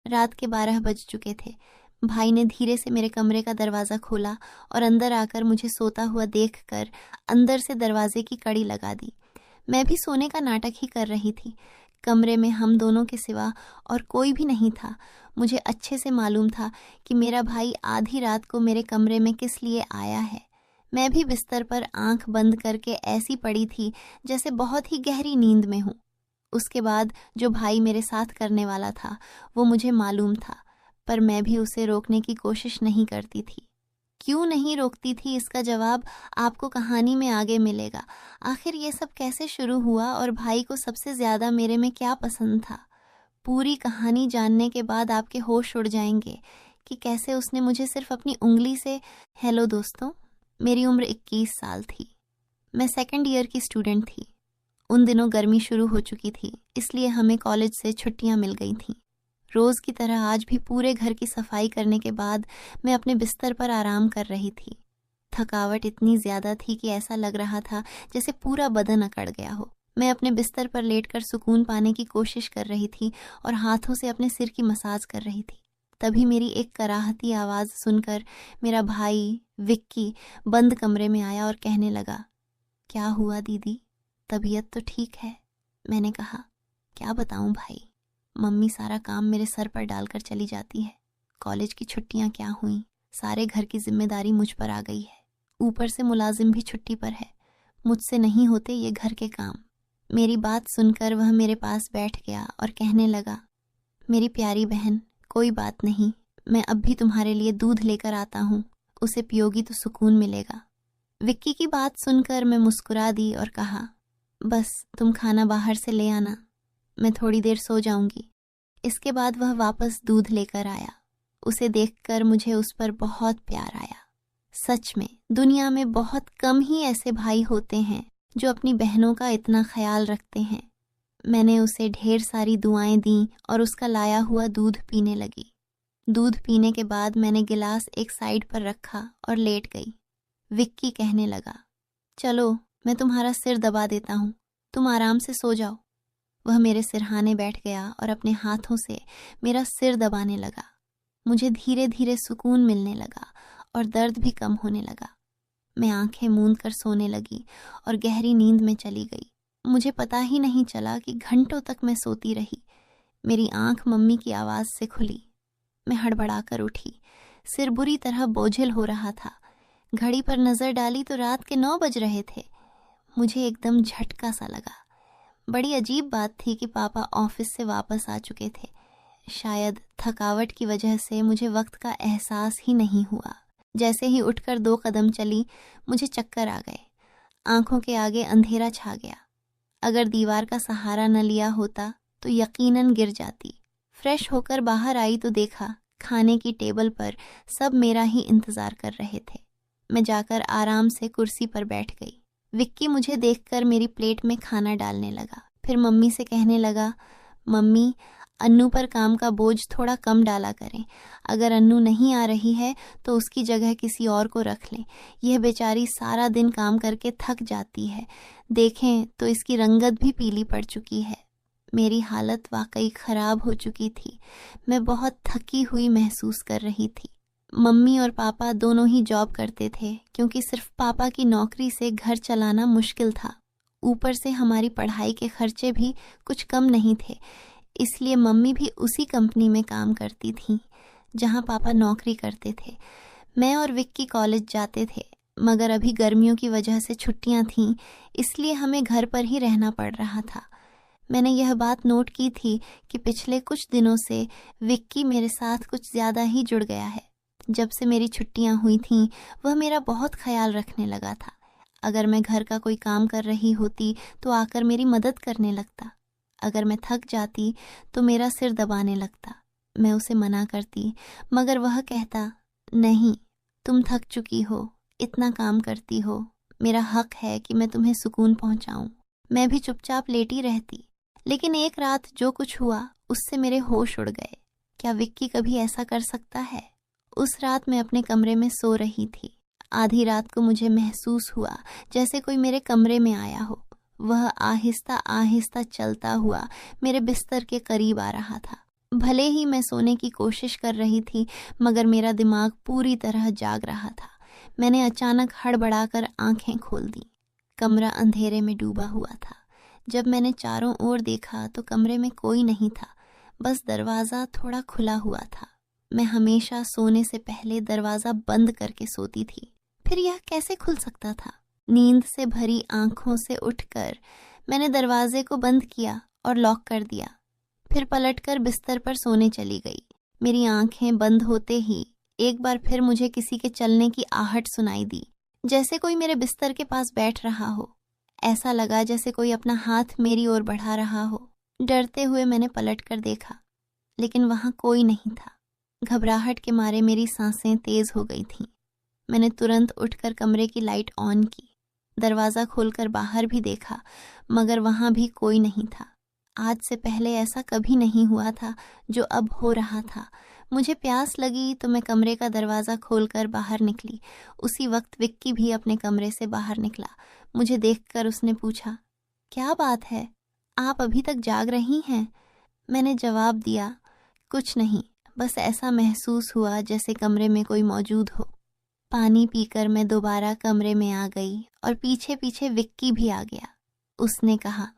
रात के 12 बज चुके थे। भाई ने धीरे से मेरे कमरे का दरवाज़ा खोला और अंदर आकर मुझे सोता हुआ देखकर अंदर से दरवाजे की कड़ी लगा दी। मैं भी सोने का नाटक ही कर रही थी। कमरे में हम दोनों के सिवा और कोई भी नहीं था। मुझे अच्छे से मालूम था कि मेरा भाई आधी रात को मेरे कमरे में किस लिए आया है। मैं भी बिस्तर पर आंख बंद करके ऐसी पड़ी थी जैसे बहुत ही गहरी नींद में हूँ। उसके बाद जो भाई मेरे साथ करने वाला था वो मुझे मालूम था, पर मैं भी उसे रोकने की कोशिश नहीं करती थी। क्यों नहीं रोकती थी, इसका जवाब आपको कहानी में आगे मिलेगा। आखिर ये सब कैसे शुरू हुआ और भाई को सबसे ज़्यादा मेरे में क्या पसंद था। पूरी कहानी जानने के बाद आपके होश उड़ जाएंगे कि कैसे उसने मुझे सिर्फ अपनी उंगली से। हेलो दोस्तों, मेरी उम्र 21 साल थी। मैं सेकंड ईयर की स्टूडेंट थी। उन दिनों गर्मी शुरू हो चुकी थी, इसलिए हमें कॉलेज से छुट्टियां मिल गई थीं। रोज़ की तरह आज भी पूरे घर की सफाई करने के बाद मैं अपने बिस्तर पर आराम कर रही थी। थकावट इतनी ज़्यादा थी कि ऐसा लग रहा था जैसे पूरा बदन अकड़ गया हो। मैं अपने बिस्तर पर लेटकर सुकून पाने की कोशिश कर रही थी और हाथों से अपने सिर की मसाज कर रही थी। तभी मेरी एक कराहती आवाज़ सुनकर मेरा भाई विक्की बंद कमरे में आया और कहने लगा, क्या हुआ दीदी, तबीयत तो ठीक है? मैंने कहा, क्या बताऊं भाई, मम्मी सारा काम मेरे सर पर डालकर चली जाती है। कॉलेज की छुट्टियां क्या हुई, सारे घर की जिम्मेदारी मुझ पर आ गई है। ऊपर से मुलाजिम भी छुट्टी पर है। मुझसे नहीं होते ये घर के काम। मेरी बात सुनकर वह मेरे पास बैठ गया और कहने लगा, मेरी प्यारी बहन, कोई बात नहीं, मैं अब भी तुम्हारे लिए दूध लेकर आता हूँ, उसे पियोगी तो सुकून मिलेगा। विक्की की बात सुनकर मैं मुस्कुरा दी और कहा, बस तुम खाना बाहर से ले आना, मैं थोड़ी देर सो जाऊंगी। इसके बाद वह वापस दूध लेकर आया। उसे देखकर मुझे उस पर बहुत प्यार आया। सच में दुनिया में बहुत कम ही ऐसे भाई होते हैं जो अपनी बहनों का इतना ख्याल रखते हैं। मैंने उसे ढेर सारी दुआएं दी और उसका लाया हुआ दूध पीने लगी। दूध पीने के बाद मैंने गिलास एक साइड पर रखा और लेट गई। विक्की कहने लगा, चलो मैं तुम्हारा सिर दबा देता हूँ, तुम आराम से सो जाओ। वह मेरे सिरहाने बैठ गया और अपने हाथों से मेरा सिर दबाने लगा। मुझे धीरे धीरे सुकून मिलने लगा और दर्द भी कम होने लगा। मैं आंखें मूंद कर सोने लगी और गहरी नींद में चली गई। मुझे पता ही नहीं चला कि घंटों तक मैं सोती रही। मेरी आंख मम्मी की आवाज़ से खुली। मैं हड़बड़ाकर उठी। सिर बुरी तरह बोझिल हो रहा था। घड़ी पर नज़र डाली तो रात के 9 बज रहे थे। मुझे एकदम झटका सा लगा। बड़ी अजीब बात थी कि पापा ऑफिस से वापस आ चुके थे। शायद थकावट की वजह से मुझे वक्त का एहसास ही नहीं हुआ। जैसे ही उठकर 2 कदम चली, मुझे चक्कर आ गए। आंखों के आगे अंधेरा छा गया। अगर दीवार का सहारा न लिया होता तो यकीनन गिर जाती। फ्रेश होकर बाहर आई तो देखा खाने की टेबल पर सब मेरा ही इंतज़ार कर रहे थे। मैं जाकर आराम से कुर्सी पर बैठ गई। विक्की मुझे देखकर मेरी प्लेट में खाना डालने लगा। फिर मम्मी से कहने लगा, मम्मी, अन्नू पर काम का बोझ थोड़ा कम डाला करें। अगर अन्नू नहीं आ रही है तो उसकी जगह किसी और को रख लें। यह बेचारी सारा दिन काम करके थक जाती है। देखें तो इसकी रंगत भी पीली पड़ चुकी है। मेरी हालत वाकई ख़राब हो चुकी थी। मैं बहुत थकी हुई महसूस कर रही थी। मम्मी और पापा दोनों ही जॉब करते थे, क्योंकि सिर्फ पापा की नौकरी से घर चलाना मुश्किल था। ऊपर से हमारी पढ़ाई के खर्चे भी कुछ कम नहीं थे, इसलिए मम्मी भी उसी कंपनी में काम करती थीं जहां पापा नौकरी करते थे। मैं और विक्की कॉलेज जाते थे, मगर अभी गर्मियों की वजह से छुट्टियां थीं, इसलिए हमें घर पर ही रहना पड़ रहा था। मैंने यह बात नोट की थी कि पिछले कुछ दिनों से विक्की मेरे साथ कुछ ज़्यादा ही जुड़ गया है। जब से मेरी छुट्टियां हुई थीं, वह मेरा बहुत ख्याल रखने लगा था। अगर मैं घर का कोई काम कर रही होती तो आकर मेरी मदद करने लगता। अगर मैं थक जाती तो मेरा सिर दबाने लगता। मैं उसे मना करती, मगर वह कहता, नहीं, तुम थक चुकी हो, इतना काम करती हो, मेरा हक है कि मैं तुम्हें सुकून पहुंचाऊं। मैं भी चुपचाप लेटी रहती। लेकिन एक रात जो कुछ हुआ उससे मेरे होश उड़ गए। क्या विक्की कभी ऐसा कर सकता है? उस रात मैं अपने कमरे में सो रही थी। आधी रात को मुझे महसूस हुआ जैसे कोई मेरे कमरे में आया हो। वह आहिस्ता आहिस्ता चलता हुआ मेरे बिस्तर के करीब आ रहा था। भले ही मैं सोने की कोशिश कर रही थी, मगर मेरा दिमाग पूरी तरह जाग रहा था। मैंने अचानक हड़बड़ाकर आंखें खोल दी। कमरा अंधेरे में डूबा हुआ था। जब मैंने चारों ओर देखा तो कमरे में कोई नहीं था, बस दरवाज़ा थोड़ा खुला हुआ था। मैं हमेशा सोने से पहले दरवाज़ा बंद करके सोती थी, फिर यह कैसे खुल सकता था? नींद से भरी आंखों से उठकर मैंने दरवाजे को बंद किया और लॉक कर दिया। फिर पलटकर बिस्तर पर सोने चली गई। मेरी आंखें बंद होते ही एक बार फिर मुझे किसी के चलने की आहट सुनाई दी, जैसे कोई मेरे बिस्तर के पास बैठ रहा हो। ऐसा लगा जैसे कोई अपना हाथ मेरी ओर बढ़ा रहा हो। डरते हुए मैंने पलटकर देखा, लेकिन वहां कोई नहीं था। घबराहट के मारे मेरी सांसें तेज हो गई थीं। मैंने तुरंत उठकर कमरे की लाइट ऑन की। दरवाज़ा खोलकर बाहर भी देखा, मगर वहां भी कोई नहीं था। आज से पहले ऐसा कभी नहीं हुआ था जो अब हो रहा था। मुझे प्यास लगी तो मैं कमरे का दरवाज़ा खोलकर बाहर निकली। उसी वक्त विक्की भी अपने कमरे से बाहर निकला। मुझे देखकर उसने पूछा, क्या बात है, आप अभी तक जाग रही हैं? मैंने जवाब दिया, कुछ नहीं, बस ऐसा महसूस हुआ जैसे कमरे में कोई मौजूद हो। पानी पीकर मैं दोबारा कमरे में आ गई और पीछे पीछे विक्की भी आ गया। उसने कहा,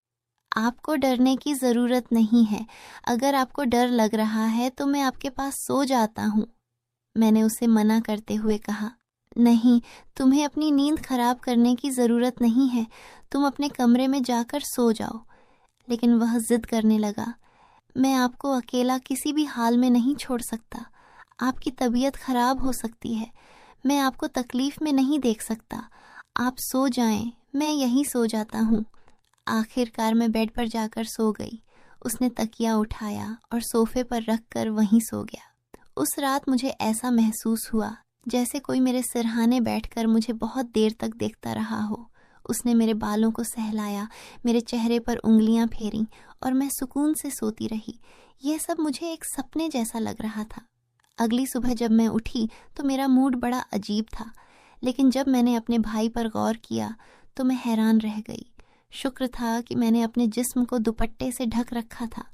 आपको डरने की ज़रूरत नहीं है। अगर आपको डर लग रहा है तो मैं आपके पास सो जाता हूँ। मैंने उसे मना करते हुए कहा, नहीं, तुम्हें अपनी नींद खराब करने की ज़रूरत नहीं है। तुम अपने कमरे में जाकर सो जाओ। लेकिन वह जिद करने लगा, मैं आपको अकेला किसी भी हाल में नहीं छोड़ सकता। आपकी तबीयत खराब हो सकती है। मैं आपको तकलीफ में नहीं देख सकता। आप सो जाएं, मैं यहीं सो जाता हूँ। आखिरकार मैं बेड पर जाकर सो गई। उसने तकिया उठाया और सोफे पर रखकर वहीं सो गया। उस रात मुझे ऐसा महसूस हुआ जैसे कोई मेरे सिरहाने बैठकर मुझे बहुत देर तक देखता रहा हो। उसने मेरे बालों को सहलाया, मेरे चेहरे पर उंगलियां फेरी और मैं सुकून से सोती रही। यह सब मुझे एक सपने जैसा लग रहा था। अगली सुबह जब मैं उठी तो मेरा मूड बड़ा अजीब था, लेकिन जब मैंने अपने भाई पर गौर किया तो मैं हैरान रह गई। शुक्र था कि मैंने अपने जिस्म को दुपट्टे से ढक रखा था।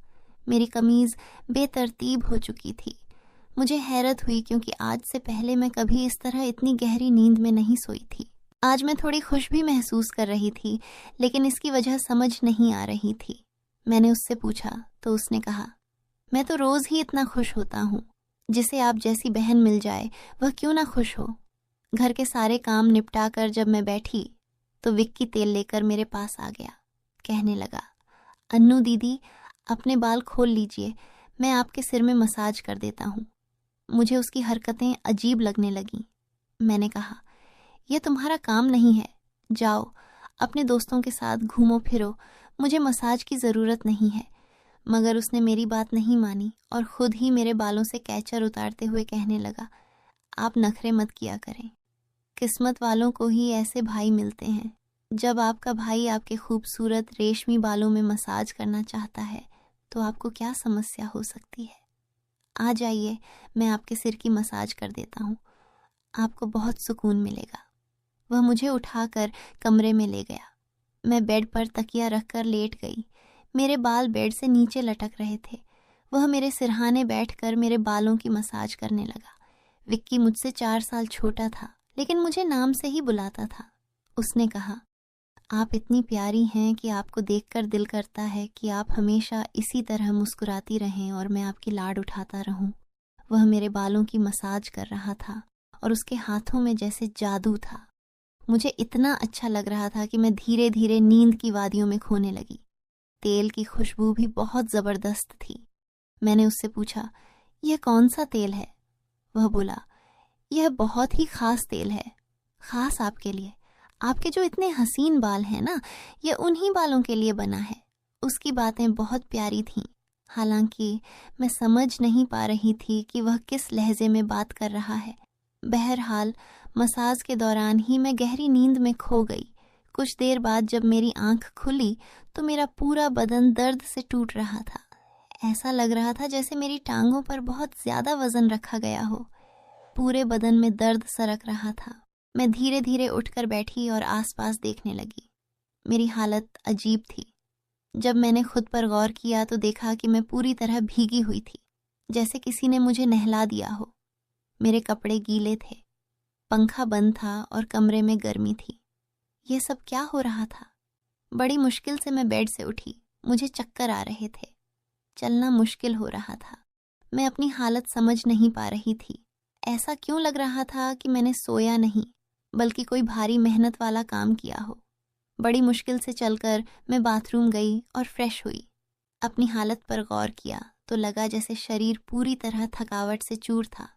मेरी कमीज बेतरतीब हो चुकी थी। मुझे हैरत हुई क्योंकि आज से पहले मैं कभी इस तरह इतनी गहरी नींद में नहीं सोई थी। आज मैं थोड़ी खुश भी महसूस कर रही थी, लेकिन इसकी वजह समझ नहीं आ रही थी। मैंने उससे पूछा तो उसने कहा, मैं तो रोज ही इतना खुश होता हूँ। जिसे आप जैसी बहन मिल जाए वह क्यों ना खुश हो। घर के सारे काम निपटा कर जब मैं बैठी तो विक्की तेल लेकर मेरे पास आ गया। कहने लगा, अन्नू दीदी, अपने बाल खोल लीजिए, मैं आपके सिर में मसाज कर देता हूँ। मुझे उसकी हरकतें अजीब लगने लगीं। मैंने कहा, यह तुम्हारा काम नहीं है, जाओ अपने दोस्तों के साथ घूमो फिरो, मुझे मसाज की ज़रूरत नहीं है। मगर उसने मेरी बात नहीं मानी और खुद ही मेरे बालों से कैचर उतारते हुए कहने लगा, आप नखरे मत किया करें। किस्मत वालों को ही ऐसे भाई मिलते हैं। जब आपका भाई आपके खूबसूरत रेशमी बालों में मसाज करना चाहता है तो आपको क्या समस्या हो सकती है। आ जाइए, मैं आपके सिर की मसाज कर देता हूँ, आपको बहुत सुकून मिलेगा। वह मुझे उठाकर कमरे में ले गया। मैं बेड पर तकिया रखकर लेट गई। मेरे बाल बेड से नीचे लटक रहे थे। वह मेरे सिरहाने बैठकर मेरे बालों की मसाज करने लगा। विक्की मुझसे 4 साल छोटा था, लेकिन मुझे नाम से ही बुलाता था। उसने कहा, आप इतनी प्यारी हैं कि आपको देखकर दिल करता है कि आप हमेशा इसी तरह मुस्कुराती रहें और मैं आपकी लाड उठाता रहूं। वह मेरे बालों की मसाज कर रहा था और उसके हाथों में जैसे जादू था। मुझे इतना अच्छा लग रहा था कि मैं धीरे धीरे नींद की वादियों में खोने लगी। तेल की खुशबू भी बहुत ज़बरदस्त थी। मैंने उससे पूछा, यह कौन सा तेल है? वह बोला, यह बहुत ही ख़ास तेल है, ख़ास आपके लिए। आपके जो इतने हसीन बाल हैं ना, ये उन्हीं बालों के लिए बना है। उसकी बातें बहुत प्यारी थीं। हालांकि मैं समझ नहीं पा रही थी कि वह किस लहजे में बात कर रहा है। बहरहाल मसाज के दौरान ही मैं गहरी नींद में खो गई। कुछ देर बाद जब मेरी आंख खुली तो मेरा पूरा बदन दर्द से टूट रहा था। ऐसा लग रहा था जैसे मेरी टांगों पर बहुत ज़्यादा वजन रखा गया हो। पूरे बदन में दर्द सरक रहा था। मैं धीरे धीरे उठकर बैठी और आसपास देखने लगी। मेरी हालत अजीब थी। जब मैंने खुद पर गौर किया तो देखा कि मैं पूरी तरह भीगी हुई थी। जैसे किसी ने मुझे नहला दिया हो। मेरे कपड़े गीले थे, पंखा बंद था और कमरे में गर्मी थी। ये सब क्या हो रहा था? बड़ी मुश्किल से मैं बेड से उठी। मुझे चक्कर आ रहे थे, चलना मुश्किल हो रहा था। मैं अपनी हालत समझ नहीं पा रही थी। ऐसा क्यों लग रहा था कि मैंने सोया नहीं, बल्कि कोई भारी मेहनत वाला काम किया हो। बड़ी मुश्किल से चलकर मैं बाथरूम गई और फ्रेश हुई। अपनी हालत पर गौर किया तो लगा जैसे शरीर पूरी तरह थकावट से चूर था।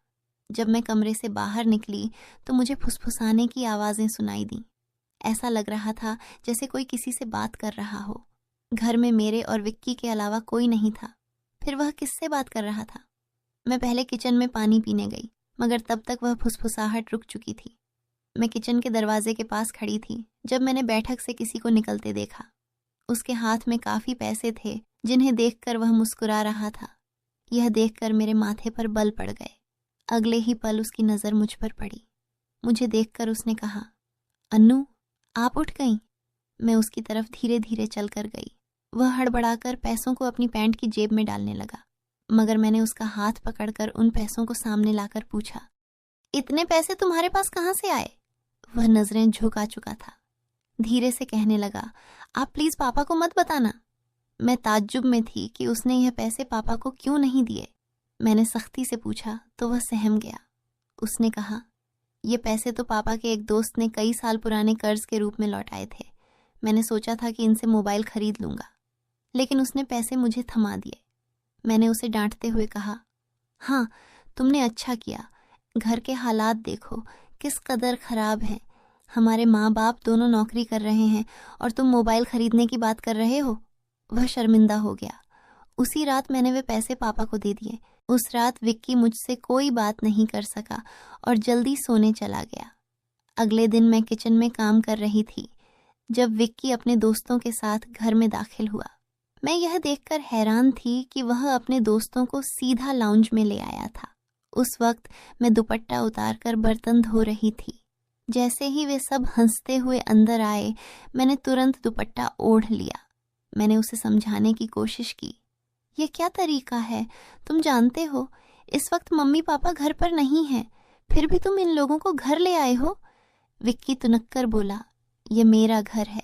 जब मैं कमरे से बाहर निकली तो मुझे फुसफुसाने की आवाज़ें सुनाई दी। ऐसा लग रहा था जैसे कोई किसी से बात कर रहा हो। घर में मेरे और विक्की के अलावा कोई नहीं था। फिर वह किससे बात कर रहा था? मैं पहले किचन में पानी पीने गई, मगर तब तक वह फुसफुसाहट रुक चुकी थी। मैं किचन के दरवाजे के पास खड़ी थी जब मैंने बैठक से किसी को निकलते देखा। उसके हाथ में काफ़ी पैसे थे जिन्हें देखकर वह मुस्कुरा रहा था। यह देखकर मेरे माथे पर बल पड़ गए। अगले ही पल उसकी नज़र मुझ पर पड़ी। मुझे देखकर उसने कहा, अन्नू, आप उठ गईं? मैं उसकी तरफ धीरे धीरे चलकर गई। वह हड़बड़ाकर पैसों को अपनी पैंट की जेब में डालने लगा, मगर मैंने उसका हाथ पकड़कर उन पैसों को सामने लाकर पूछा, इतने पैसे तुम्हारे पास कहाँ से आए? वह नजरें झुका चुका था। धीरे से कहने लगा, आप प्लीज पापा को मत बताना। मैं ताज्जुब में थी कि उसने यह पैसे पापा को क्यों नहीं दिए। मैंने सख्ती से पूछा तो वह सहम गया। उसने कहा, ये पैसे तो पापा के एक दोस्त ने कई साल पुराने कर्ज के रूप में लौटाए थे। मैंने सोचा था कि इनसे मोबाइल खरीद लूंगा, लेकिन उसने पैसे मुझे थमा दिए। मैंने उसे डांटते हुए कहा, हाँ, तुमने अच्छा किया। घर के हालात देखो किस कदर खराब हैं। हमारे माँ बाप दोनों नौकरी कर रहे हैं और तुम मोबाइल खरीदने की बात कर रहे हो। वह शर्मिंदा हो गया। उसी रात मैंने वे पैसे पापा को दे दिए। उस रात विक्की मुझसे कोई बात नहीं कर सका और जल्दी सोने चला गया। अगले दिन मैं किचन में काम कर रही थी जब विक्की अपने दोस्तों के साथ घर में दाखिल हुआ। मैं यह देखकर हैरान थी कि वह अपने दोस्तों को सीधा लाउंज में ले आया था। उस वक्त मैं दुपट्टा उतारकर बर्तन धो रही थी। जैसे ही वे सब हंसते हुए अंदर आए, मैंने तुरंत दुपट्टा ओढ़ लिया। मैंने उसे समझाने की कोशिश की, यह क्या तरीका है? तुम जानते हो इस वक्त मम्मी पापा घर पर नहीं हैं, फिर भी तुम इन लोगों को घर ले आए हो। विक्की तुनक्कर बोला, ये मेरा घर है।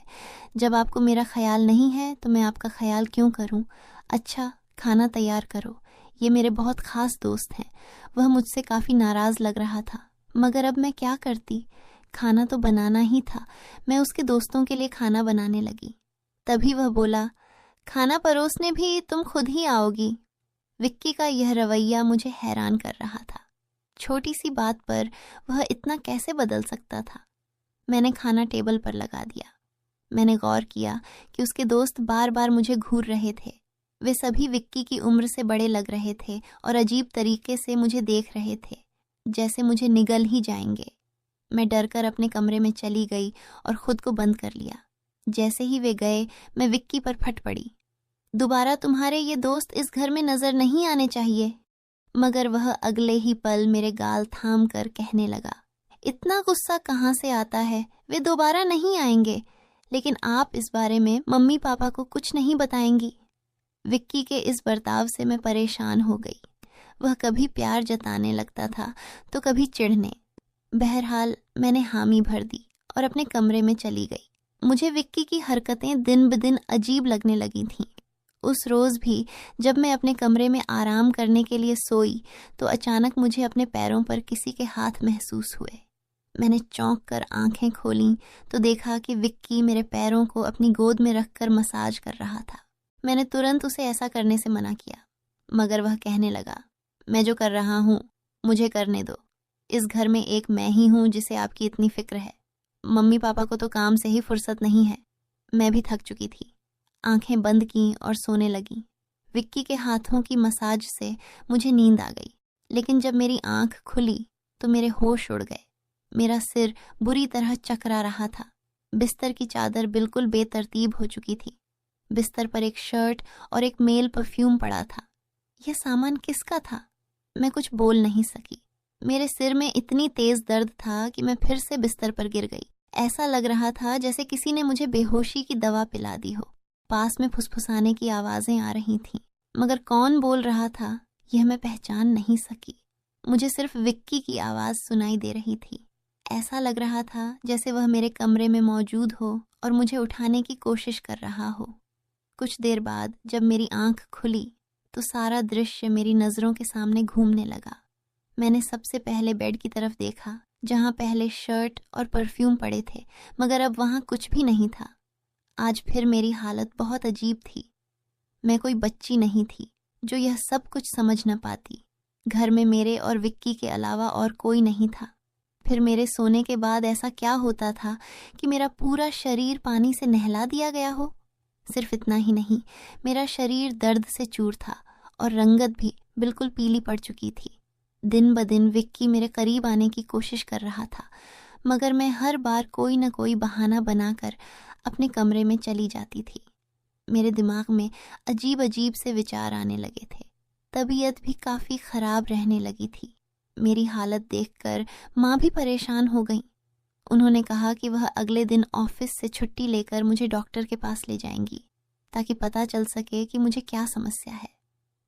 जब आपको मेरा ख्याल नहीं है तो मैं आपका ख्याल क्यों करूं? अच्छा, खाना तैयार करो। ये मेरे बहुत ख़ास दोस्त हैं। वह मुझसे काफ़ी नाराज़ लग रहा था, मगर अब मैं क्या करती? खाना तो बनाना ही था। मैं उसके दोस्तों के लिए खाना बनाने लगी। तभी वह बोला, खाना परोसने भी तुम खुद ही आओगी। विक्की का यह रवैया मुझे हैरान कर रहा था। छोटी सी बात पर वह इतना कैसे बदल सकता था? मैंने खाना टेबल पर लगा दिया। मैंने गौर किया कि उसके दोस्त बार बार मुझे घूर रहे थे। वे सभी विक्की की उम्र से बड़े लग रहे थे और अजीब तरीके से मुझे देख रहे थे, जैसे मुझे निगल ही जाएंगे। मैं डरकर अपने कमरे में चली गई और खुद को बंद कर लिया। जैसे ही वे गए, मैं विक्की पर फट पड़ी। दोबारा तुम्हारे ये दोस्त इस घर में नजर नहीं आने चाहिए। मगर वह अगले ही पल मेरे गाल थाम कर कहने लगा, इतना गुस्सा कहाँ से आता है? वे दोबारा नहीं आएंगे, लेकिन आप इस बारे में मम्मी पापा को कुछ नहीं बताएंगी। विक्की के इस बर्ताव से मैं परेशान हो गई। वह कभी प्यार जताने लगता था तो कभी चिढ़ने। बहरहाल मैंने हामी भर दी और अपने कमरे में चली गई। मुझे विक्की की हरकतें दिन ब दिन अजीब लगने लगी थीं। उस रोज़ भी जब मैं अपने कमरे में आराम करने के लिए सोई तो अचानक मुझे अपने पैरों पर किसी के हाथ महसूस हुए। मैंने चौंक कर आंखें खोलीं तो देखा कि विक्की मेरे पैरों को अपनी गोद में रखकर मसाज कर रहा था। मैंने तुरंत उसे ऐसा करने से मना किया, मगर वह कहने लगा, मैं जो कर रहा हूँ मुझे करने दो। इस घर में एक मैं ही हूँ जिसे आपकी इतनी फिक्र है। मम्मी पापा को तो काम से ही फुर्सत नहीं है। मैं भी थक चुकी थी। आंखें बंद की और सोने लगी। विक्की के हाथों की मसाज से मुझे नींद आ गई, लेकिन जब मेरी आंख खुली तो मेरे होश उड़ गए। मेरा सिर बुरी तरह चकरा रहा था। बिस्तर की चादर बिल्कुल बेतरतीब हो चुकी थी। बिस्तर पर एक शर्ट और एक मेल परफ्यूम पड़ा था। यह सामान किसका था? मैं कुछ बोल नहीं सकी। मेरे सिर में इतनी तेज दर्द था कि मैं फिर से बिस्तर पर गिर गई। ऐसा लग रहा था जैसे किसी ने मुझे बेहोशी की दवा पिला दी हो। पास में फुसफुसाने की आवाजें आ रही थीं, मगर कौन बोल रहा था यह मैं पहचान नहीं सकी। मुझे सिर्फ विक्की की आवाज़ सुनाई दे रही थी। ऐसा लग रहा था जैसे वह मेरे कमरे में मौजूद हो और मुझे उठाने की कोशिश कर रहा हो। कुछ देर बाद जब मेरी आंख खुली तो सारा दृश्य मेरी नज़रों के सामने घूमने लगा। मैंने सबसे पहले बेड की तरफ देखा, जहाँ पहले शर्ट और परफ्यूम पड़े थे, मगर अब वहाँ कुछ भी नहीं था। आज फिर मेरी हालत बहुत अजीब थी। मैं कोई बच्ची नहीं थी जो यह सब कुछ समझ न पाती। घर में मेरे और विक्की के अलावा और कोई नहीं था। फिर मेरे सोने के बाद ऐसा क्या होता था कि मेरा पूरा शरीर पानी से नहला दिया गया हो? सिर्फ इतना ही नहीं, मेरा शरीर दर्द से चूर था और रंगत भी बिल्कुल पीली पड़ चुकी थी। दिन ब दिन विक्की मेरे करीब आने की कोशिश कर रहा था, मगर मैं हर बार कोई न कोई बहाना बनाकर अपने कमरे में चली जाती थी। मेरे दिमाग में अजीब अजीब से विचार आने लगे थे। तबीयत भी काफ़ी ख़राब रहने लगी थी। मेरी हालत देखकर माँ भी परेशान हो गई। उन्होंने कहा कि वह अगले दिन ऑफिस से छुट्टी लेकर मुझे डॉक्टर के पास ले जाएंगी, ताकि पता चल सके कि मुझे क्या समस्या है।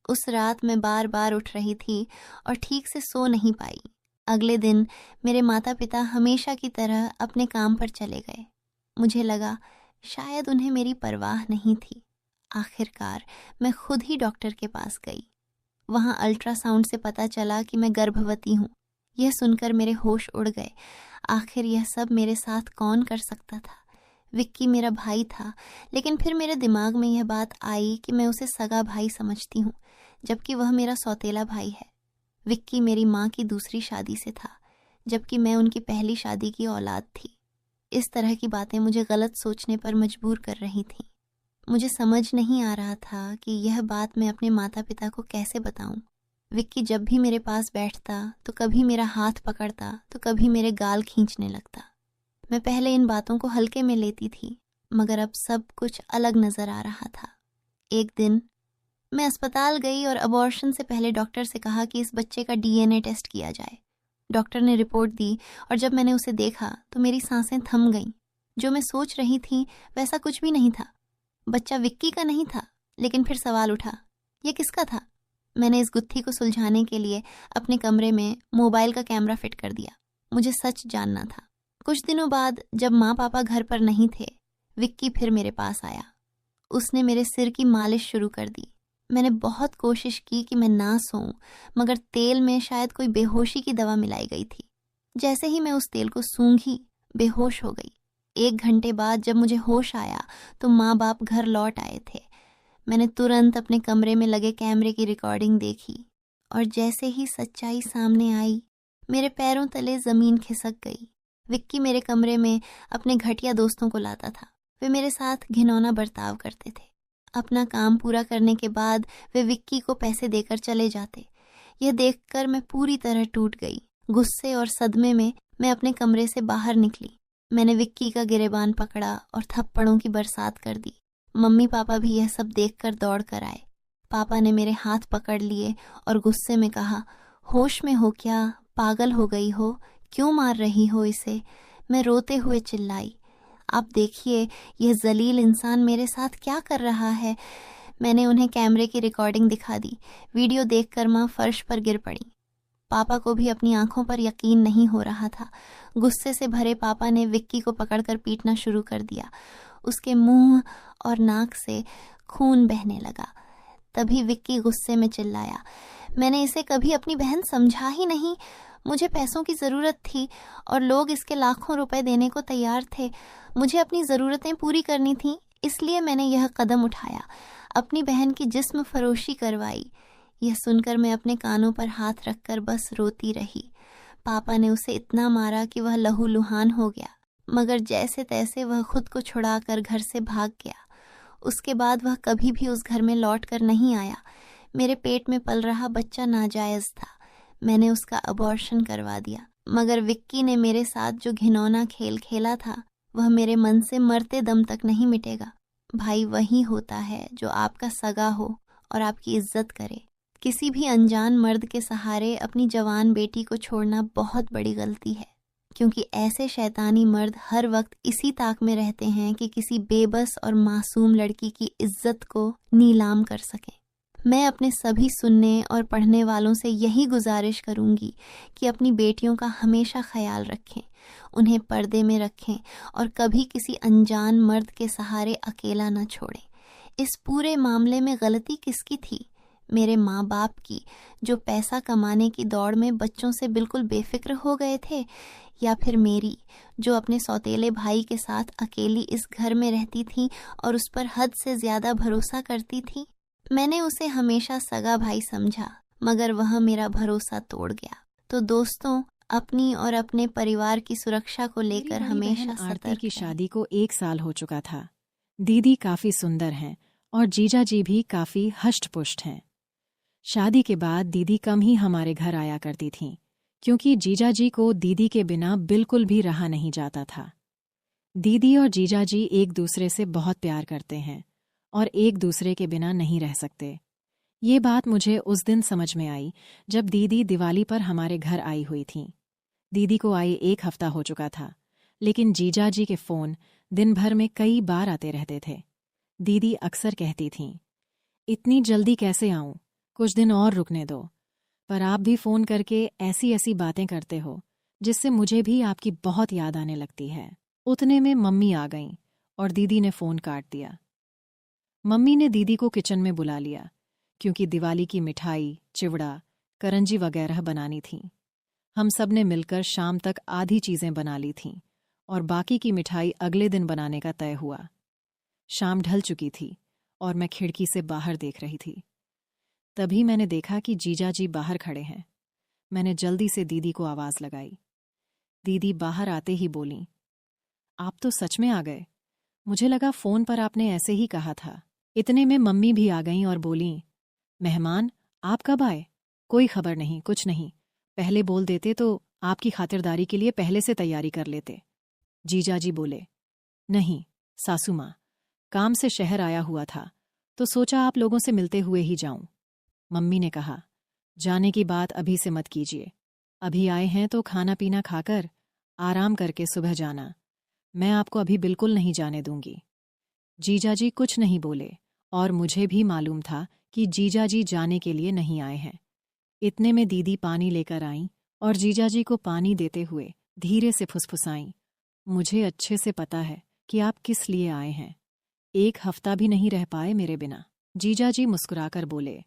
उस रात मैं बार बार उठ रही थी और ठीक से सो नहीं पाई। अगले दिन मेरे माता पिता हमेशा की तरह अपने काम पर चले गए। मुझे लगा शायद उन्हें मेरी परवाह नहीं थी। आखिरकार मैं खुद ही डॉक्टर के पास गई। वहाँ अल्ट्रासाउंड से पता चला कि मैं गर्भवती हूँ। यह सुनकर मेरे होश उड़ गए। आखिर यह सब मेरे साथ कौन कर सकता था? विक्की मेरा भाई था, लेकिन फिर मेरे दिमाग में यह बात आई कि मैं उसे सगा भाई समझती हूँ, जबकि वह मेरा सौतेला भाई है। विक्की मेरी माँ की दूसरी शादी से था, जबकि मैं उनकी पहली शादी की औलाद थी। इस तरह की बातें मुझे गलत सोचने पर मजबूर कर रही थीं। मुझे समझ नहीं आ रहा था कि यह बात मैं अपने माता पिता को कैसे बताऊं। विक्की जब भी मेरे पास बैठता तो कभी मेरा हाथ पकड़ता तो कभी मेरे गाल खींचने लगता। मैं पहले इन बातों को हल्के में लेती थी, मगर अब सब कुछ अलग नजर आ रहा था। एक दिन मैं अस्पताल गई और अबॉर्शन से पहले डॉक्टर से कहा कि इस बच्चे का डीएनए टेस्ट किया जाए। डॉक्टर ने रिपोर्ट दी और जब मैंने उसे देखा तो मेरी सांसें थम गईं। जो मैं सोच रही थी वैसा कुछ भी नहीं था। बच्चा विक्की का नहीं था, लेकिन फिर सवाल उठा, यह किसका था? मैंने इस गुत्थी को सुलझाने के लिए अपने कमरे में मोबाइल का कैमरा फिट कर दिया। मुझे सच जानना था। कुछ दिनों बाद जब माँ पापा घर पर नहीं थे, विक्की फिर मेरे पास आया। उसने मेरे सिर की मालिश शुरू कर दी। मैंने बहुत कोशिश की कि मैं ना सोऊं, मगर तेल में शायद कोई बेहोशी की दवा मिलाई गई थी। जैसे ही मैं उस तेल को सूंघी, बेहोश हो गई। 1 घंटे बाद जब मुझे होश आया तो माँ बाप घर लौट आए थे। मैंने तुरंत अपने कमरे में लगे कैमरे की रिकॉर्डिंग देखी और जैसे ही सच्चाई सामने आई, मेरे पैरों तले जमीन खिसक गई। विक्की मेरे कमरे में अपने घटिया दोस्तों को लाता था। वे मेरे साथ घिनौना बर्ताव करते थे। अपना काम पूरा करने के बाद वे विक्की को पैसे देकर चले जाते। यह देखकर मैं पूरी तरह टूट गई। गुस्से और सदमे में मैं अपने कमरे से बाहर निकली। मैंने विक्की का गिरेबान पकड़ा और थप्पड़ों की बरसात कर दी। मम्मी पापा भी यह सब देखकर दौड़ कर आए। पापा ने मेरे हाथ पकड़ लिए और गुस्से में कहा, होश में हो क्या? पागल हो गई हो? क्यों मार रही हो इसे? मैं रोते हुए चिल्लाई, आप देखिए यह जलील इंसान मेरे साथ क्या कर रहा है। मैंने उन्हें कैमरे की रिकॉर्डिंग दिखा दी। वीडियो देखकर माँ फर्श पर गिर पड़ी। पापा को भी अपनी आंखों पर यकीन नहीं हो रहा था। गुस्से से भरे पापा ने विक्की को पकड़कर पीटना शुरू कर दिया। उसके मुंह और नाक से खून बहने लगा। तभी विक्की गुस्से में चिल्लाया, मैंने इसे कभी अपनी बहन समझा ही नहीं। मुझे पैसों की ज़रूरत थी और लोग इसके लाखों रुपए देने को तैयार थे। मुझे अपनी ज़रूरतें पूरी करनी थी, इसलिए मैंने यह कदम उठाया, अपनी बहन की जिस्म फरोशी करवाई। यह सुनकर मैं अपने कानों पर हाथ रखकर बस रोती रही। पापा ने उसे इतना मारा कि वह लहूलुहान हो गया, मगर जैसे तैसे वह खुद को छुड़ाकर घर से भाग गया। उसके बाद वह कभी भी उस घर में लौट कर नहीं आया। मेरे पेट में पल रहा बच्चा नाजायज़ था। मैंने उसका अबॉर्शन करवा दिया, मगर विक्की ने मेरे साथ जो घिनौना खेल खेला था वह मेरे मन से मरते दम तक नहीं मिटेगा। भाई वही होता है जो आपका सगा हो और आपकी इज्जत करे। किसी भी अनजान मर्द के सहारे अपनी जवान बेटी को छोड़ना बहुत बड़ी गलती है, क्योंकि ऐसे शैतानी मर्द हर वक्त इसी ताक में रहते हैं कि किसी बेबस और मासूम लड़की की इज्जत को नीलाम कर सकें। मैं अपने सभी सुनने और पढ़ने वालों से यही गुजारिश करूंगी कि अपनी बेटियों का हमेशा ख्याल रखें, उन्हें पर्दे में रखें और कभी किसी अनजान मर्द के सहारे अकेला न छोड़ें। इस पूरे मामले में गलती किसकी थी? मेरे माँ बाप की, जो पैसा कमाने की दौड़ में बच्चों से बिल्कुल बेफिक्र हो गए थे, या फिर मेरी, जो अपने सौतेले भाई के साथ अकेली इस घर में रहती थी और उस पर हद से ज्यादा भरोसा करती थी? मैंने उसे हमेशा सगा भाई समझा, मगर वह मेरा भरोसा तोड़ गया। तो दोस्तों, अपनी और अपने परिवार की सुरक्षा को लेकर हमेशा सतर्क आरती की रहें। शादी को 1 साल हो चुका था। दीदी काफी सुंदर हैं और जीजा जी भी काफी हष्ट-पुष्ट हैं। शादी के बाद दीदी कम ही हमारे घर आया करती थीं, क्योंकि जीजा जी को दीदी के बिना बिल्कुल भी रहा नहीं जाता था। दीदी और जीजा जी एक दूसरे से बहुत प्यार करते हैं और एक दूसरे के बिना नहीं रह सकते। ये बात मुझे उस दिन समझ में आई जब दीदी दिवाली पर हमारे घर आई हुई थीं। दीदी को आए 1 हफ्ता हो चुका था, लेकिन जीजा जी के फ़ोन दिन भर में कई बार आते रहते थे। दीदी अक्सर कहती थीं, इतनी जल्दी कैसे आऊं? कुछ दिन और रुकने दो। पर आप भी फ़ोन करके ऐसी ऐसी बातें करते हो जिससे मुझे भी आपकी बहुत याद आने लगती है। उतने में मम्मी आ गईं और दीदी ने फ़ोन काट दिया। मम्मी ने दीदी को किचन में बुला लिया, क्योंकि दिवाली की मिठाई, चिवड़ा, करंजी वगैरह बनानी थीं। हम सब ने मिलकर शाम तक आधी चीज़ें बना ली थीं और बाकी की मिठाई अगले दिन बनाने का तय हुआ। शाम ढल चुकी थी और मैं खिड़की से बाहर देख रही थी। तभी मैंने देखा कि जीजा जी बाहर खड़े हैं। मैंने जल्दी से दीदी को आवाज़ लगाई। दीदी बाहर आते ही बोलीं, आप तो सच में आ गए। मुझे लगा फ़ोन पर आपने ऐसे ही कहा था। इतने में मम्मी भी आ गईं और बोलीं, मेहमान, आप कब आए? कोई खबर नहीं, कुछ नहीं। पहले बोल देते तो आपकी खातिरदारी के लिए पहले से तैयारी कर लेते। जीजा जी बोले, नहीं सासू माँ, काम से शहर आया हुआ था तो सोचा आप लोगों से मिलते हुए ही जाऊं। मम्मी ने कहा, जाने की बात अभी से मत कीजिए। अभी आए हैं तो खाना पीना खाकर आराम करके सुबह जाना। मैं आपको अभी बिल्कुल नहीं जाने दूंगी। जीजा जी कुछ नहीं बोले और मुझे भी मालूम था कि जीजा जी जाने के लिए नहीं आए हैं। इतने में दीदी पानी लेकर आईं और जीजा जी को पानी देते हुए धीरे से फुसफुसाईं, मुझे अच्छे से पता है कि आप किस लिए आए हैं। 1 हफ्ता भी नहीं रह पाए मेरे बिना। जीजा जी मुस्कुराकर बोले,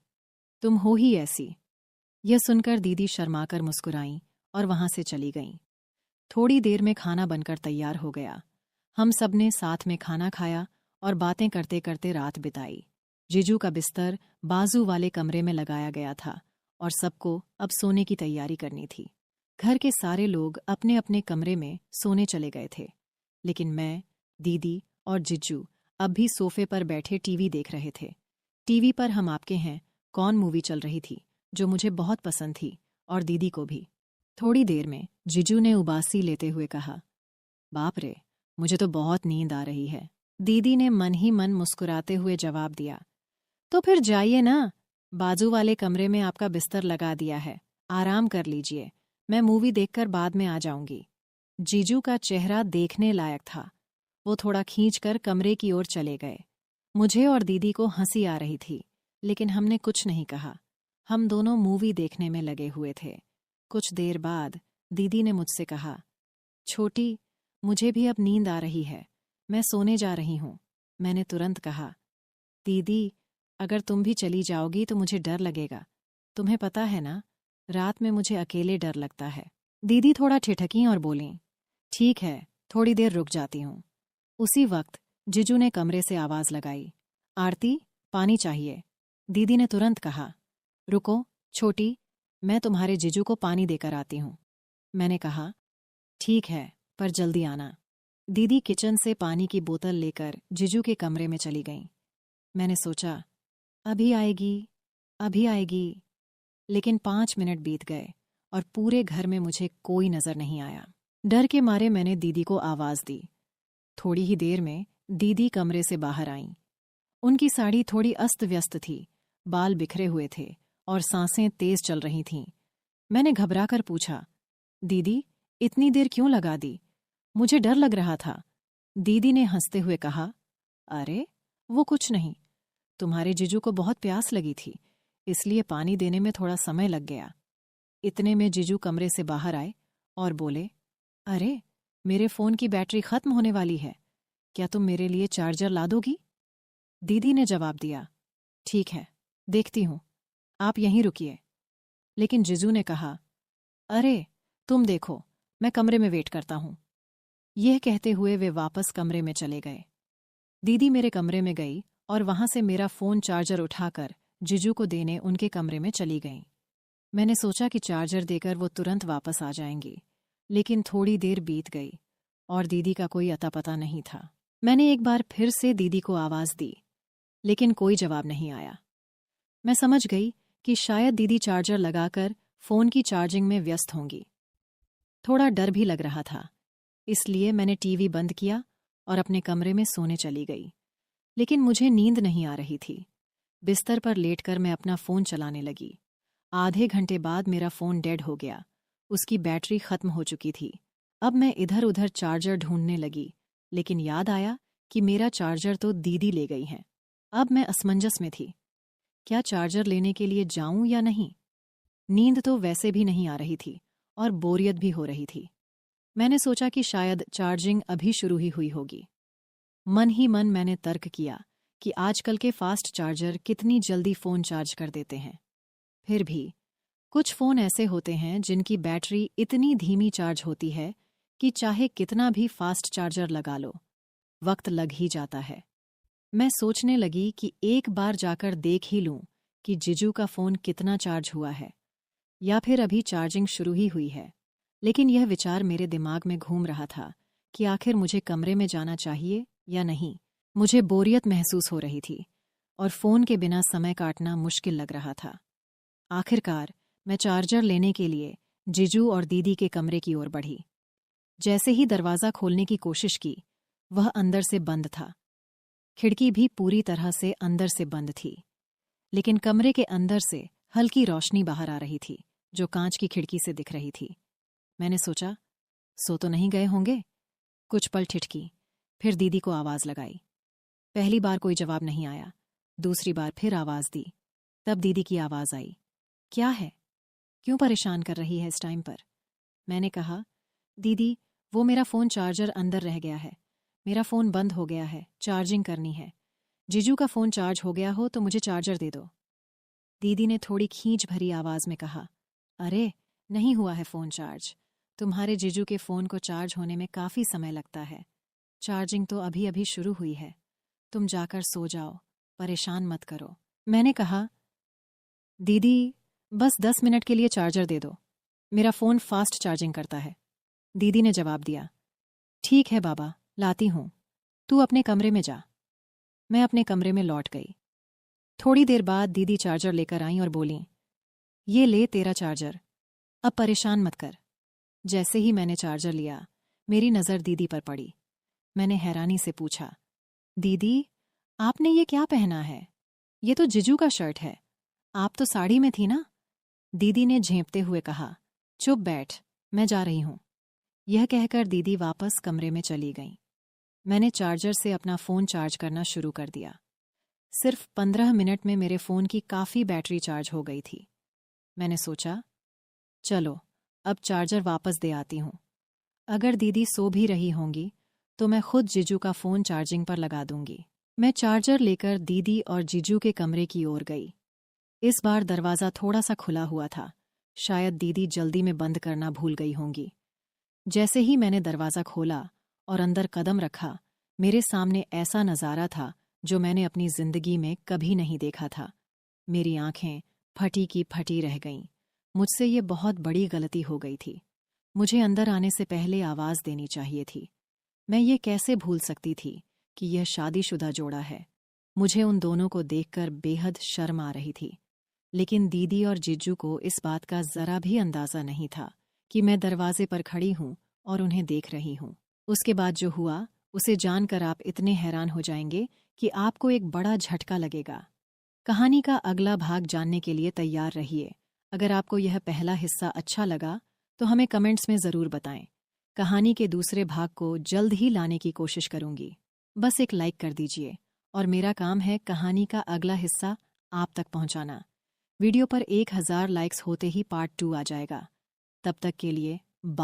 तुम हो ही ऐसी। यह सुनकर दीदी शर्माकर मुस्कुराईं और वहां से चली गईं। थोड़ी देर में खाना बनकर तैयार हो गया। हम सब ने साथ में खाना खाया और बातें करते करते रात बिताई। जीजू का बिस्तर बाजू वाले कमरे में लगाया गया था और सबको अब सोने की तैयारी करनी थी। घर के सारे लोग अपने अपने कमरे में सोने चले गए थे, लेकिन मैं, दीदी और जिज्जू अब भी सोफे पर बैठे टीवी देख रहे थे। टीवी पर हम आपके हैं कौन मूवी चल रही थी, जो मुझे बहुत पसंद थी और दीदी को भी। थोड़ी देर में जिज्जू ने उबासी लेते हुए कहा, बाप रे, मुझे तो बहुत नींद आ रही है। दीदी ने मन ही मन मुस्कुराते हुए जवाब दिया, तो फिर जाइए ना, बाजू वाले कमरे में आपका बिस्तर लगा दिया है, आराम कर लीजिए। मैं मूवी देखकर बाद में आ जाऊंगी। जीजू का चेहरा देखने लायक था। वो थोड़ा खींचकर कमरे की ओर चले गए। मुझे और दीदी को हंसी आ रही थी, लेकिन हमने कुछ नहीं कहा। हम दोनों मूवी देखने में लगे हुए थे। कुछ देर बाद दीदी ने मुझसे कहा, छोटी, मुझे भी अब नींद आ रही है, मैं सोने जा रही हूं। मैंने तुरंत कहा, दीदी, अगर तुम भी चली जाओगी तो मुझे डर लगेगा। तुम्हें पता है ना, रात में मुझे अकेले डर लगता है। दीदी थोड़ा ठिठकीं और बोलीं, ठीक है, थोड़ी देर रुक जाती हूँ। उसी वक्त जिजू ने कमरे से आवाज लगाई, आरती, पानी चाहिए। दीदी ने तुरंत कहा, रुको छोटी, मैं तुम्हारे जिजू को पानी देकर आती हूँ। मैंने कहा, ठीक है, पर जल्दी आना। दीदी किचन से पानी की बोतल लेकर जिजू के कमरे में चली गईं। मैंने सोचा, अभी आएगी, अभी आएगी, लेकिन 5 मिनट बीत गए और पूरे घर में मुझे कोई नजर नहीं आया। डर के मारे मैंने दीदी को आवाज दी। थोड़ी ही देर में दीदी कमरे से बाहर आईं। उनकी साड़ी थोड़ी अस्त व्यस्त थी, बाल बिखरे हुए थे और सांसें तेज चल रही थीं। मैंने घबराकर पूछा, दीदी, इतनी देर क्यों लगा दी? मुझे डर लग रहा था। दीदी ने हंसते हुए कहा, अरे वो कुछ नहीं, तुम्हारे जीजू को बहुत प्यास लगी थी, इसलिए पानी देने में थोड़ा समय लग गया। इतने में जीजू कमरे से बाहर आए और बोले, अरे, मेरे फ़ोन की बैटरी खत्म होने वाली है, क्या तुम मेरे लिए चार्जर ला दोगी? दीदी ने जवाब दिया, ठीक है, देखती हूँ, आप यहीं रुकिए। लेकिन जीजू ने कहा, अरे, तुम देखो, मैं कमरे में वेट करता हूँ। यह कहते हुए वे वापस कमरे में चले गए। दीदी मेरे कमरे में गई और वहां से मेरा फ़ोन चार्जर उठाकर जीजू को देने उनके कमरे में चली गईं। मैंने सोचा कि चार्जर देकर वो तुरंत वापस आ जाएंगी, लेकिन थोड़ी देर बीत गई और दीदी का कोई अता पता नहीं था। मैंने एक बार फिर से दीदी को आवाज़ दी, लेकिन कोई जवाब नहीं आया। मैं समझ गई कि शायद दीदी चार्जर लगाकर फ़ोन की चार्जिंग में व्यस्त होंगी। थोड़ा डर भी लग रहा था, इसलिए मैंने टीवी बंद किया और अपने कमरे में सोने चली गई। लेकिन मुझे नींद नहीं आ रही थी। बिस्तर पर लेटकर मैं अपना फ़ोन चलाने लगी। आधे घंटे बाद मेरा फ़ोन डेड हो गया, उसकी बैटरी खत्म हो चुकी थी। अब मैं इधर उधर चार्जर ढूंढने लगी, लेकिन याद आया कि मेरा चार्जर तो दीदी ले गई हैं। अब मैं असमंजस में थी, क्या चार्जर लेने के लिए जाऊं या नहीं? नींद तो वैसे भी नहीं आ रही थी और बोरियत भी हो रही थी। मैंने सोचा कि शायद चार्जिंग अभी शुरू ही हुई होगी। मन ही मन मैंने तर्क किया कि आजकल के फास्ट चार्जर कितनी जल्दी फ़ोन चार्ज कर देते हैं। फिर भी कुछ फ़ोन ऐसे होते हैं जिनकी बैटरी इतनी धीमी चार्ज होती है कि चाहे कितना भी फास्ट चार्जर लगा लो, वक्त लग ही जाता है। मैं सोचने लगी कि एक बार जाकर देख ही लूं कि जीजू का फ़ोन कितना चार्ज हुआ है, या फिर अभी चार्जिंग शुरू ही हुई है। लेकिन यह विचार मेरे दिमाग में घूम रहा था कि आखिर मुझे कमरे में जाना चाहिए या नहीं। मुझे बोरियत महसूस हो रही थी और फ़ोन के बिना समय काटना मुश्किल लग रहा था। आखिरकार मैं चार्जर लेने के लिए जीजू और दीदी के कमरे की ओर बढ़ी। जैसे ही दरवाज़ा खोलने की कोशिश की, वह अंदर से बंद था। खिड़की भी पूरी तरह से अंदर से बंद थी, लेकिन कमरे के अंदर से हल्की रोशनी बाहर आ रही थी, जो कांच की खिड़की से दिख रही थी। मैंने सोचा, सो तो नहीं गए होंगे? कुछ पल ठिठकी, फिर दीदी को आवाज़ लगाई। पहली बार कोई जवाब नहीं आया। दूसरी बार फिर आवाज़ दी, तब दीदी की आवाज़ आई, क्या है? क्यों परेशान कर रही है इस टाइम पर? मैंने कहा, दीदी, वो मेरा फ़ोन चार्जर अंदर रह गया है। मेरा फ़ोन बंद हो गया है, चार्जिंग करनी है। जीजू का फ़ोन चार्ज हो गया हो तो मुझे चार्जर दे दो। दीदी ने थोड़ी खींच भरी आवाज़ में कहा, अरे, नहीं हुआ है फ़ोन चार्ज। तुम्हारे जीजू के फ़ोन को चार्ज होने में काफ़ी समय लगता है। चार्जिंग तो अभी अभी शुरू हुई है। तुम जाकर सो जाओ, परेशान मत करो। मैंने कहा, दीदी, बस 10 मिनट के लिए चार्जर दे दो। मेरा फ़ोन फास्ट चार्जिंग करता है। दीदी ने जवाब दिया, ठीक है बाबा, लाती हूँ। तू अपने कमरे में जा। मैं अपने कमरे में लौट गई। थोड़ी देर बाद दीदी चार्जर लेकर आईं और बोलीं, ये ले तेरा चार्जर, अब परेशान मत कर। जैसे ही मैंने चार्जर लिया, मेरी नज़र दीदी पर पड़ी। मैंने हैरानी से पूछा, दीदी, आपने ये क्या पहना है? ये तो जीजू का शर्ट है। आप तो साड़ी में थी ना? दीदी ने झेंपते हुए कहा, चुप बैठ, मैं जा रही हूँ। यह कहकर दीदी वापस कमरे में चली गईं। मैंने चार्जर से अपना फ़ोन चार्ज करना शुरू कर दिया। सिर्फ 15 मिनट में मेरे फ़ोन की काफ़ी बैटरी चार्ज हो गई थी। मैंने सोचा, चलो, अब चार्जर वापस दे आती हूँ। अगर दीदी सो भी रही होंगी तो मैं खुद जीजू का फ़ोन चार्जिंग पर लगा दूंगी। मैं चार्जर लेकर दीदी और जीजू के कमरे की ओर गई। इस बार दरवाज़ा थोड़ा सा खुला हुआ था। शायद दीदी जल्दी में बंद करना भूल गई होंगी। जैसे ही मैंने दरवाज़ा खोला और अंदर कदम रखा, मेरे सामने ऐसा नज़ारा था जो मैंने अपनी ज़िंदगी में कभी नहीं देखा था। मेरी आंखें फटी की फटी रह गईं। मुझसे ये बहुत बड़ी गलती हो गई थी। मुझे अंदर आने से पहले आवाज़ देनी चाहिए थी। मैं ये कैसे भूल सकती थी कि यह शादीशुदा जोड़ा है। मुझे उन दोनों को देखकर बेहद शर्म आ रही थी। लेकिन दीदी और जीजू को इस बात का ज़रा भी अंदाज़ा नहीं था कि मैं दरवाजे पर खड़ी हूँ और उन्हें देख रही हूँ। उसके बाद जो हुआ, उसे जानकर आप इतने हैरान हो जाएंगे कि आपको एक बड़ा झटका लगेगा। कहानी का अगला भाग जानने के लिए तैयार रहिए। अगर आपको यह पहला हिस्सा अच्छा लगा तो हमें कमेंट्स में ज़रूर बताएं। कहानी के दूसरे भाग को जल्द ही लाने की कोशिश करूंगी। बस एक लाइक कर दीजिए और मेरा काम है कहानी का अगला हिस्सा आप तक पहुंचाना। वीडियो पर 1000 लाइक्स होते ही पार्ट 2 आ जाएगा। तब तक के लिए बाय।